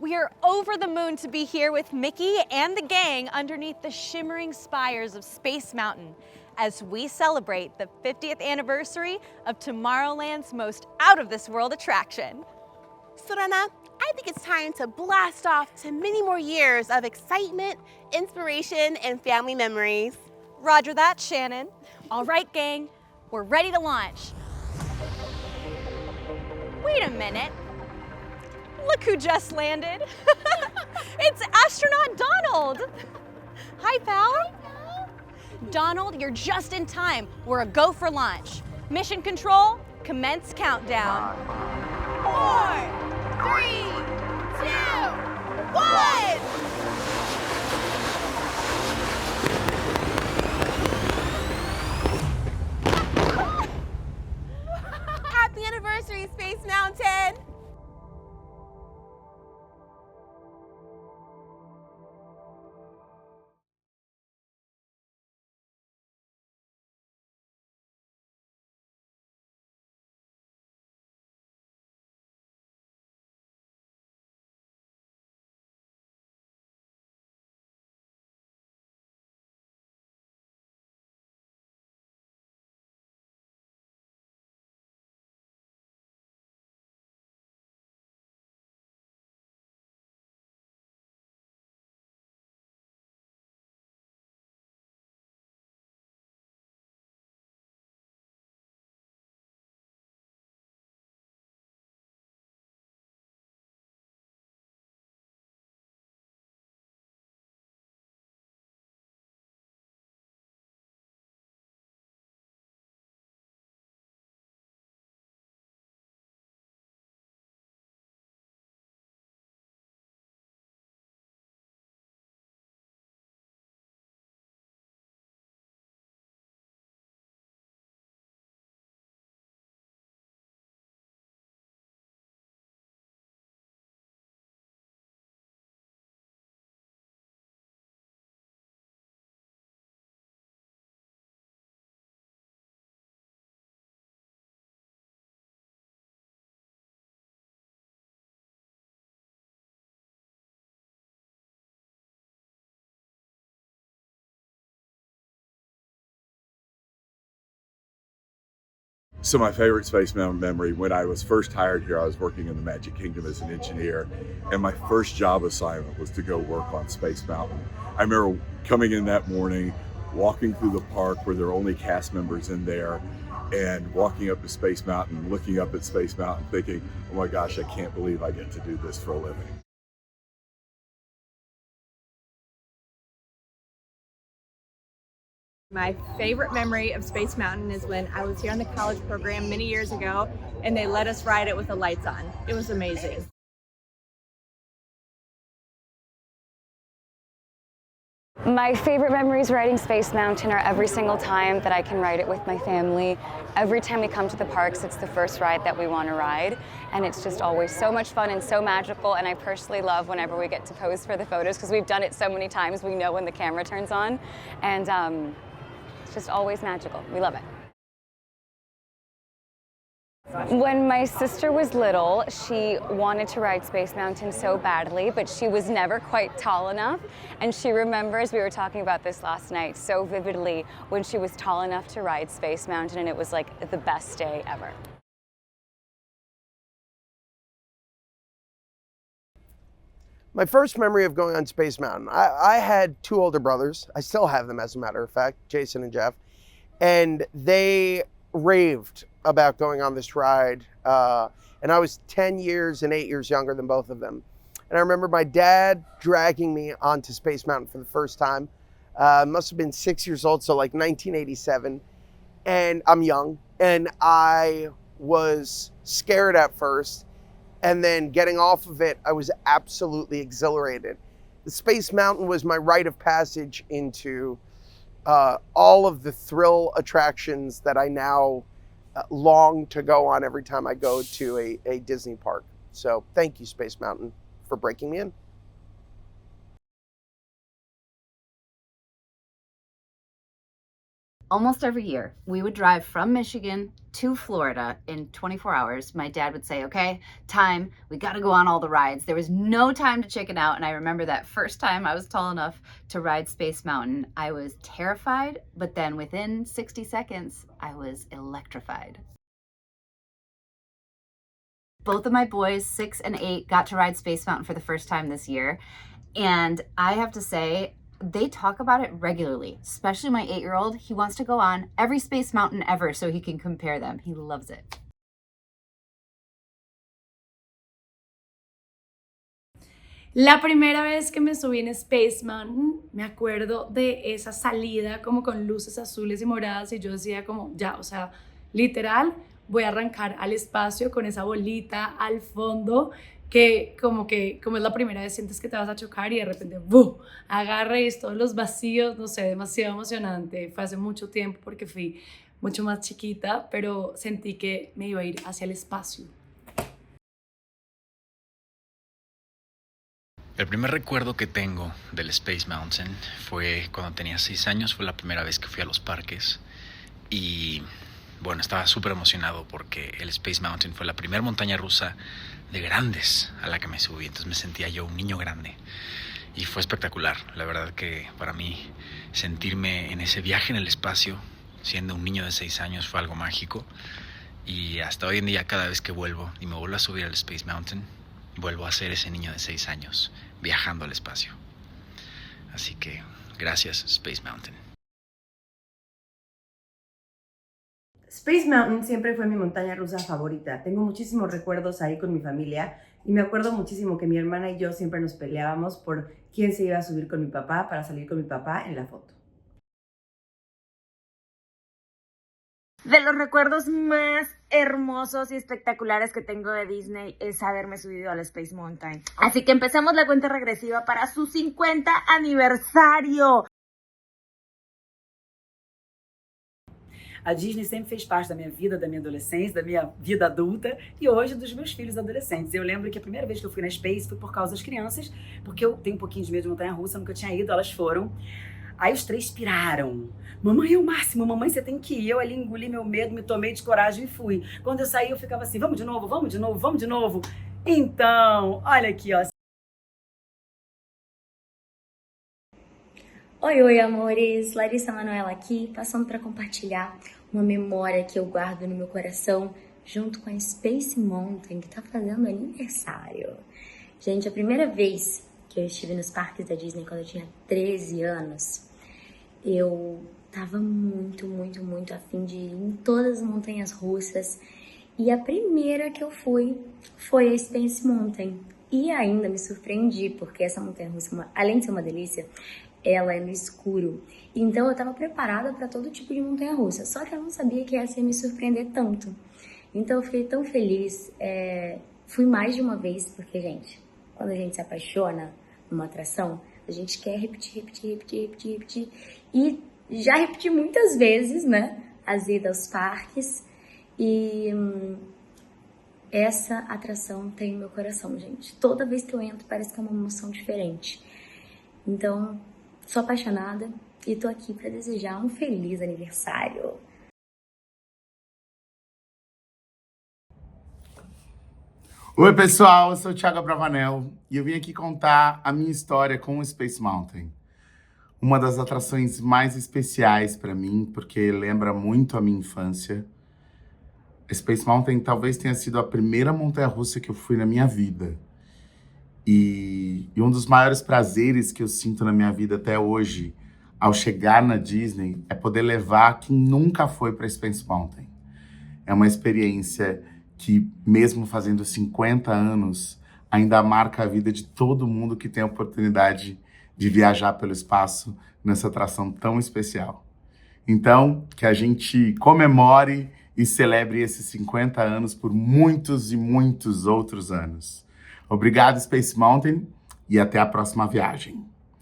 We are over the moon to be here with Mickey and the gang underneath the shimmering spires of Space Mountain as we celebrate the 50th anniversary of Tomorrowland's most out-of-this-world attraction. Surana, I think it's time to blast off to many more years of excitement, inspiration, and family memories. Roger that, Shannon. All right, gang, we're ready to launch. Wait a minute. Look who just landed. It's astronaut Donald. Hi, pal. Hi, pal. Donald, you're just in time. We're a go for launch. Mission control, commence countdown. 4, 3, 2, 1! Happy anniversary, Space Mountain! So my favorite Space Mountain memory, when I was first hired here, I was working in the Magic Kingdom as an engineer, and my first job assignment was to go work on Space Mountain. I remember coming in that morning, walking through the park where there were only cast members in there, and walking up to Space Mountain, looking up at Space Mountain, thinking, oh my gosh, I can't believe I get to do this for a living. My favorite memory of Space Mountain is when I was here on the college program many years ago and they let us ride it with the lights on. It was amazing. My favorite memories riding Space Mountain are every single time that I can ride it with my family. Every time we come to the parks, it's the first ride that we want to ride. And it's just always so much fun and so magical. And I personally love whenever we get to pose for the photos because we've done it so many times, we know when the camera turns on. And it's just always magical. We love it. When my sister was little, she wanted to ride Space Mountain so badly, but she was never quite tall enough. And she remembers, we were talking about this last night, so vividly when she was tall enough to ride Space Mountain, and it was like the best day ever. My first memory of going on Space Mountain, I had two older brothers. I still have them, as a matter of fact, Jason and Jeff. And they raved about going on this ride. And I was 10 years and 8 years younger than both of them. And I remember my dad dragging me onto Space Mountain for the first time. Must have been 6 years old, so like 1987. And I'm young. And I was scared at first. And then getting off of it, I was absolutely exhilarated. The Space Mountain was my rite of passage into all of the thrill attractions that I now long to go on every time I go to a Disney park. So thank you, Space Mountain, for breaking me in. almost every year, we would drive from Michigan to Florida in 24 hours. My dad would say, okay, time, we got to go on all the rides. There was no time to chicken out. And I remember that first time I was tall enough to ride Space Mountain, I was terrified, but then within 60 seconds, I was electrified. Both of my boys, 6 and 8, got to ride Space Mountain for the first time this year. And I have to say, they talk about it regularly, especially my 8-year-old. He wants to go on every Space Mountain ever so he can compare them. He loves it. La primera vez que me subí en Space Mountain, me acuerdo de esa salida como con luces azules y moradas y yo decía como, ya, o sea, literal, voy a arrancar al espacio con esa bolita al fondo que como es la primera vez sientes que te vas a chocar y de repente ¡buf! Agarra y es todos los vacíos, no sé, demasiado emocionante. Fue hace mucho tiempo porque fui mucho más chiquita, pero sentí que me iba a ir hacia el espacio. El primer recuerdo que tengo del Space Mountain fue cuando tenía 6 años, fue la primera vez que fui a los parques y bueno, estaba súper emocionado porque el Space Mountain fue la primera montaña rusa de grandes a la que me subí, entonces me sentía yo un niño grande y fue espectacular. La verdad que para mí sentirme en ese viaje en el espacio siendo un niño de 6 años fue algo mágico y hasta hoy en día cada vez que vuelvo y me vuelvo a subir al Space Mountain vuelvo a ser ese niño de 6 años viajando al espacio. Así que gracias Space Mountain. Space Mountain siempre fue mi montaña rusa favorita. Tengo muchísimos recuerdos ahí con mi familia y me acuerdo muchísimo que mi hermana y yo siempre nos peleábamos por quién se iba a subir con mi papá para salir con mi papá en la foto. De los recuerdos más hermosos y espectaculares que tengo de Disney es haberme subido al Space Mountain. Así que empezamos la cuenta regresiva para su 50 aniversário. A Disney sempre fez parte da minha vida, da minha adolescência, da minha vida adulta e hoje dos meus filhos adolescentes. Eu lembro que a primeira vez que eu fui na Space foi por causa das crianças, porque eu tenho um pouquinho de medo de montanha-russa, nunca tinha ido, elas foram. Aí os 3 piraram. Mamãe é o máximo, mamãe você tem que ir. Eu ali engoli meu medo, me tomei de coragem e fui. Quando eu saí eu ficava assim, vamos de novo, vamos de novo, vamos de novo. Então, olha aqui, ó. Oi, amores! Larissa Manoela aqui, passando para compartilhar uma memória que eu guardo no meu coração junto com a Space Mountain, que tá fazendo aniversário. Gente, a primeira vez que eu estive nos parques da Disney, quando eu tinha 13 anos, eu tava muito afim de ir em todas as montanhas russas. E a primeira que eu fui foi a Space Mountain. E ainda me surpreendi, porque essa montanha russa, além de ser uma delícia, ela é no escuro. Então eu tava preparada para todo tipo de montanha russa, só que eu não sabia que essa ia me surpreender tanto. Então eu fiquei tão feliz. Fui mais de uma vez, porque, gente, quando a gente se apaixona numa atração, a gente quer repetir. E já repeti muitas vezes, né, as idas aos parques. E essa atração tem no meu coração, gente. Toda vez que eu entro, parece que é uma emoção diferente. Então, sou apaixonada e tô aqui para desejar um feliz aniversário. Oi, pessoal, eu sou o Thiago Abravanel e eu vim aqui contar a minha história com o Space Mountain. Uma das atrações mais especiais para mim, porque lembra muito a minha infância. Space Mountain talvez tenha sido a primeira montanha-russa que eu fui na minha vida. E um dos maiores prazeres que eu sinto na minha vida até hoje, ao chegar na Disney, é poder levar quem nunca foi para Space Mountain. É uma experiência que, mesmo fazendo 50 anos, ainda marca a vida de todo mundo que tem a oportunidade de viajar pelo espaço nessa atração tão especial. Então, que a gente comemore e celebre esses 50 anos por muitos e muitos outros anos. Obrigado, Space Mountain, e até a próxima viagem.